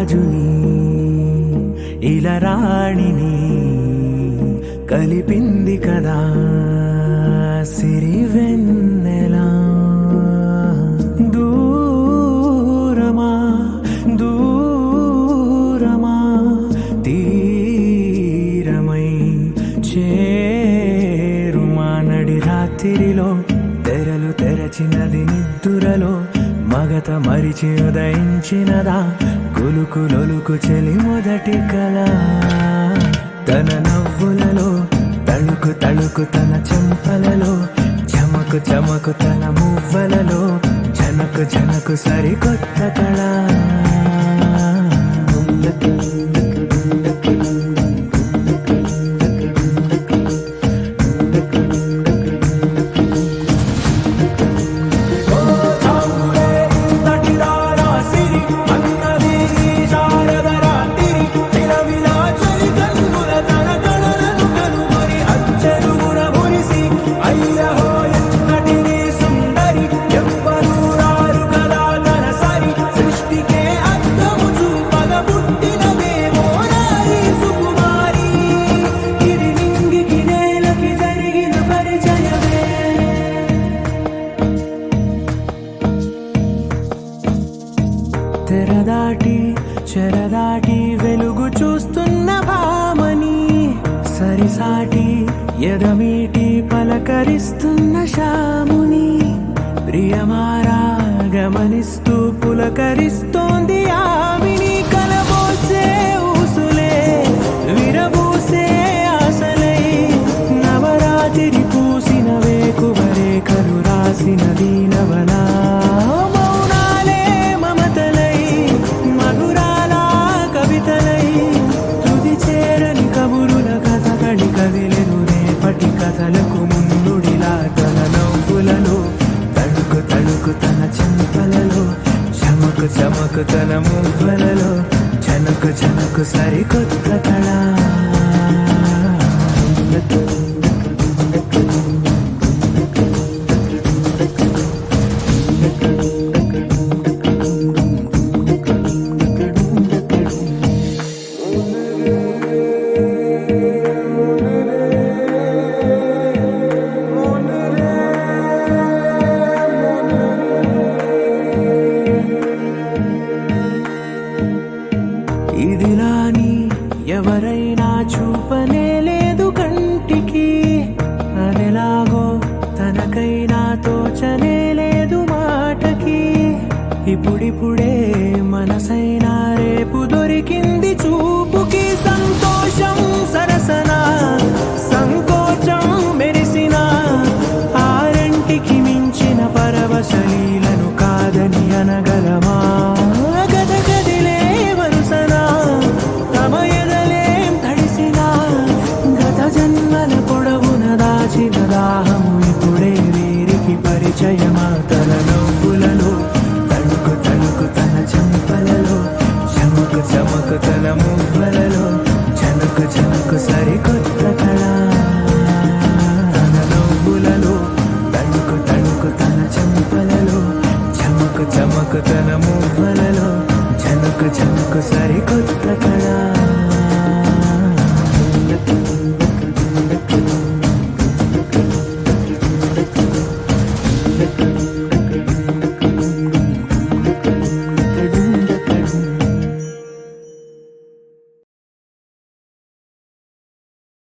రాజుని ఇలా రాణిని కలిపింది కదా సిరి వెన్నెలా. దూరమా దూరమా తీరమై చేరుమా నడి రాత్రిలో తెరలు తెరచినది నిద్దురలో మగత మరిచి ఉదయించినదా కులుకులొలుకు చెలి మొదటి కళ. తన నవ్వులలో తళుకు తళుకు తన చెంపలలో చమకు చమకు తన మువ్వలలో జనకు జనకు సరికొత్త కళ. తెరదాటి చెరదాటి వెలుగు చూస్తున్న భామని సరిసాటి ఎదమీటి పలకరిస్తున్న శాముని ప్రియమారా గమనిస్తూ పులకరిస్తోంది ఆవిని. కలబోసే ఊసులే విరబూసే ఆశలై నవరాత్రి పూసిన వేకువరేఖలు రాసిన దీనవనా. కదిలెను రేపటి కథలకు ముందుడిలా తన నవ్వులలో తడుకు తడుకు తన చెంపలలో చమకు చమకు తన మువ్వలలో జనకు జనకు సరికొత్త కళ. ఇదిలాని ఎవరైనా చూపనే లేదు కంటికి అదెలాగో తనకైనా తోచనే లేదు మాటకి. ఇప్పుడిప్పుడే మనసైనా రేపు దొరికింది చూపుకి. సంతోషం సరసన సంకోచం మెరిసిన ఆరంటికి మించిన పరవశలీలను కాదని అనగలమా. దాహము ఇప్పుడే వీరికి పరిచయమా. తన నవ్వులలో తణుకు తణుకు తన చెంపలలో చమకు చమకు తన మువ్వలలో జనకు జనకు సరికొత్త కళ. తన నవ్వులలో తణుకు తణుకు తన చెంపలలో చమకు చమకు తన మువ్వలలో జనకు జనకు సరికొత్త కళ.